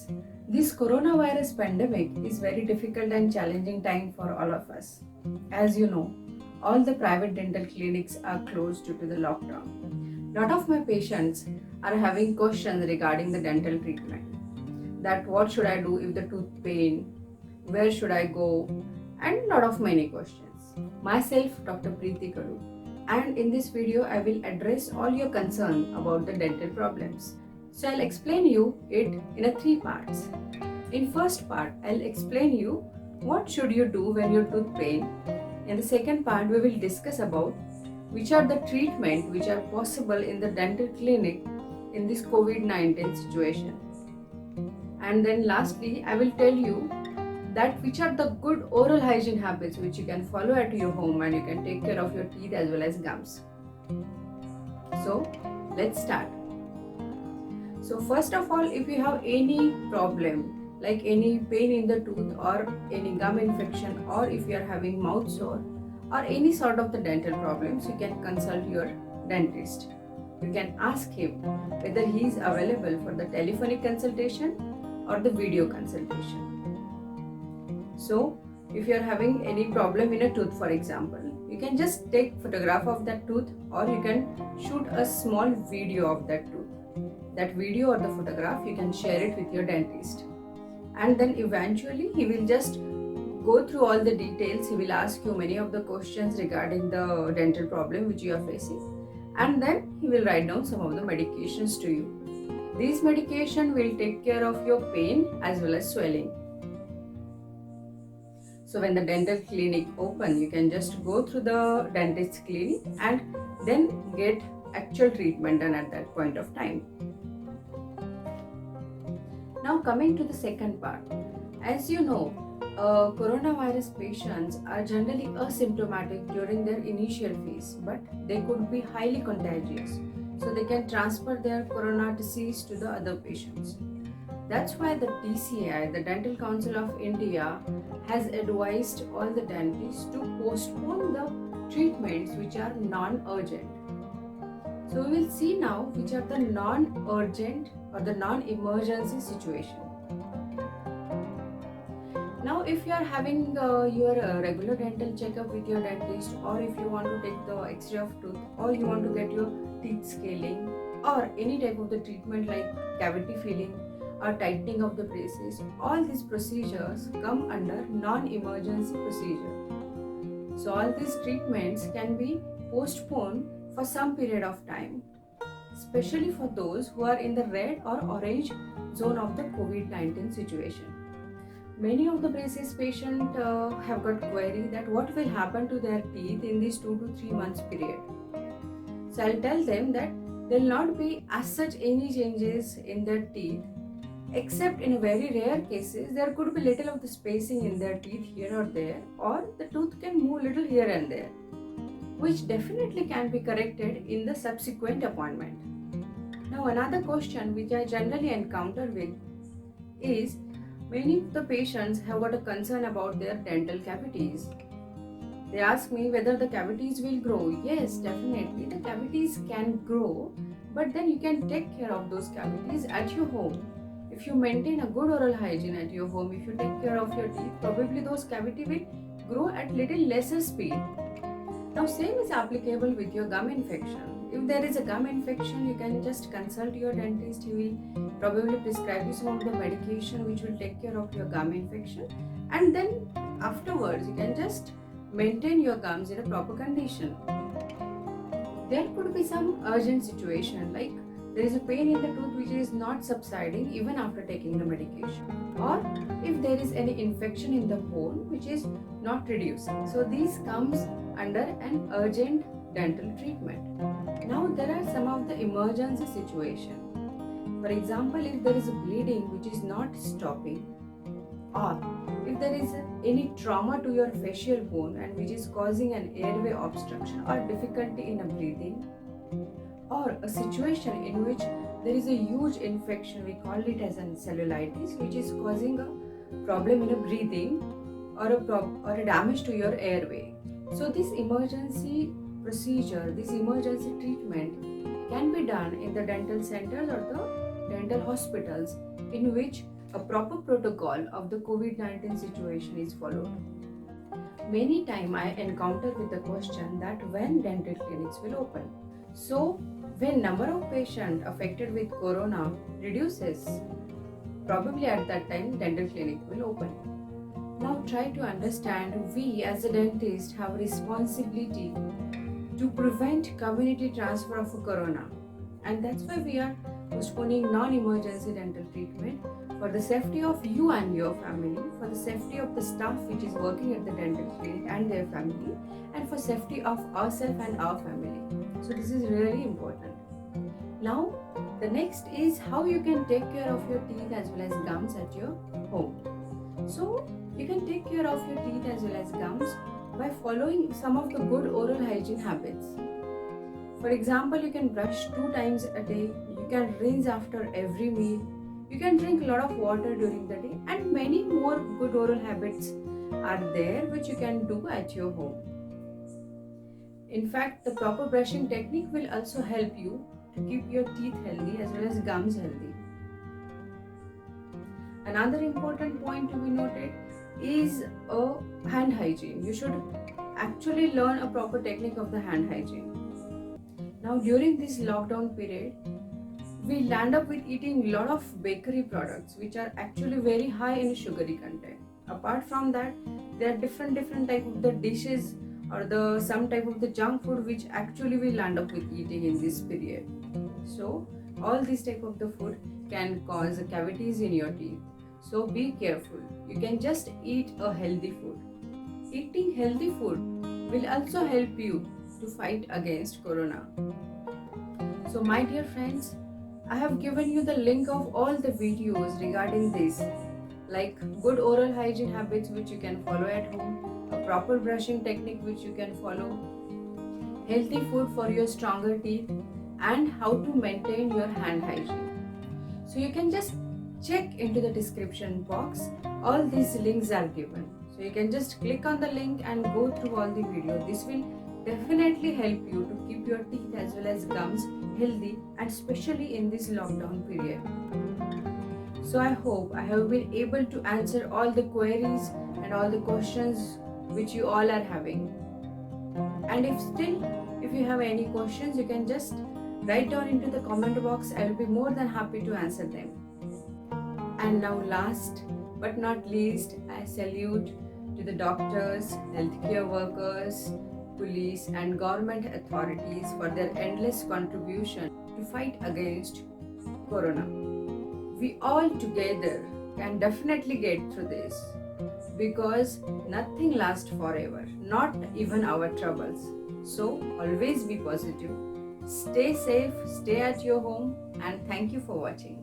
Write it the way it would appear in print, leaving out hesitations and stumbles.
friends, this coronavirus pandemic is very difficult and challenging time for all of us. As you know, all the private dental clinics are closed due to the lockdown. Lot of my patients are having questions regarding the dental treatment. That what should I do if the tooth pain? Where should I go? And lot of many questions. Myself, Dr. Preeti Kadu, and in this video I will address all your concern about the dental problems. So I'll explain you it in a three parts. In first part, I'll explain you what should you do when your tooth pain. In the second part, we will discuss about which are the treatment which are possible in the dental clinic in this COVID-19 situation. And then lastly, I will tell you that which are the good oral hygiene habits which you can follow at your home and you can take care of your teeth as well as gums. So let's start. So first of all, if you have any problem like any pain in the tooth or any gum infection, or if you are having mouth sore or any sort of the dental problems, you can consult your dentist. You can ask him whether he is available for the telephonic consultation or the video consultation. So if you are having any problem in a tooth, for example, you can just take photograph of that tooth or you can shoot a small video of that tooth. That video or the photograph, you can share it with your dentist. And then eventually he will just go through all the details. He will ask you many of the questions regarding the dental problem which you are facing. And then he will write down some of the medications to you. These medication will take care of your pain as well as swelling. So when the dental clinic open, you can just go through the dentist's clinic and then get actual treatment done at that point of time. Now coming to the second part. As you know, coronavirus patients are generally asymptomatic during their initial phase, but they could be highly contagious. So they can transfer their corona disease to the other patients. That's why the DCI, the Dental Council of India, has advised all the dentists to postpone the treatments which are non-urgent. So we will see now which are the non-urgent or the non-emergency situation. Now if you are having your regular dental checkup with your dentist, or if you want to take the x-ray of tooth, or you want to get your teeth scaling, or any type of the treatment like cavity filling or tightening of the braces, all these procedures come under non-emergency procedure. So all these treatments can be postponed for some period of time, especially for those who are in the red or orange zone of the COVID-19 situation. Many of the braces patients have got query that what will happen to their teeth in this 2 to 3 months period. So I'll tell them that there will not be as such any changes in their teeth, except in very rare cases there could be little of the spacing in their teeth here or there, or the tooth can move little here and there, which definitely can be corrected in the subsequent appointment. Now another question which I generally encounter with is many of the patients have got a concern about their dental cavities. They ask me whether the cavities will grow. Yes, definitely the cavities can grow, but then you can take care of those cavities at your home. If you maintain a good oral hygiene at your home, if you take care of your teeth, probably those cavities will grow at little lesser speed. Now same is applicable with your gum infection. If there is a gum infection, you can just consult your dentist. He will probably prescribe you some of the medication which will take care of your gum infection, and then afterwards you can just maintain your gums in a proper condition. There could be some urgent situation like there is a pain in the tooth which is not subsiding even after taking the medication, or if there is any infection in the bone which is not reducing. So these comes under an urgent dental treatment. Now there are some of the emergency situation. For example, if there is a bleeding which is not stopping, or if there is any trauma to your facial bone and which is causing an airway obstruction or difficulty in breathing, or a situation in which there is a huge infection, we call it as an cellulitis, which is causing a problem in a breathing or a damage to your airway. So this emergency procedure, this emergency treatment can be done in the dental centers or the dental hospitals, in which a proper protocol of the COVID-19 situation is followed. Many times I encounter with the question that when dental clinics will open. So when number of patients affected with corona reduces, probably at that time dental clinic will open. Now try to understand, we as a dentist have responsibility to prevent community transfer of corona, and that's why we are postponing non-emergency dental treatment for the safety of you and your family, for the safety of the staff which is working at the dental clinic and their family, and for safety of ourselves and our family. So this is really important. Now the next is how you can take care of your teeth as well as gums at your home. So you can take care of your teeth as well as gums by following some of the good oral hygiene habits. For example, you can brush 2 times a day, you can rinse after every meal, you can drink a lot of water during the day, and many more good oral habits are there which you can do at your home. In fact, the proper brushing technique will also help you to keep your teeth healthy as well as gums healthy. Another important point to be noted is hand hygiene. You should actually learn a proper technique of the hand hygiene. Now during this lockdown period, we land up with eating a lot of bakery products which are actually very high in sugary content. Apart from that, there are different type of the dishes or the some type of the junk food which actually we land up with eating in this period. So all these type of the food can cause cavities in your teeth. So be careful. You can just eat a healthy food. Eating healthy food will also help you to fight against corona. So my dear friends, I have given you the link of all the videos regarding this, like good oral hygiene habits which you can follow at home, a proper brushing technique which you can follow, healthy food for your stronger teeth, and how to maintain your hand hygiene. So you can just check into the description box, all these links are given. So you can just click on the link and go through all the video. This will definitely help you to keep your teeth as well as gums healthy, and especially in this lockdown period. So I hope I have been able to answer all the queries and all the questions which you all are having. And if you have any questions, you can just write down into the comment box. I will be more than happy to answer them. And now last but not least, I salute to the doctors, healthcare workers, police and government authorities for their endless contribution to fight against corona. We all together can definitely get through this, because nothing lasts forever, not even our troubles. So always be positive, stay safe, stay at your home, and thank you for watching.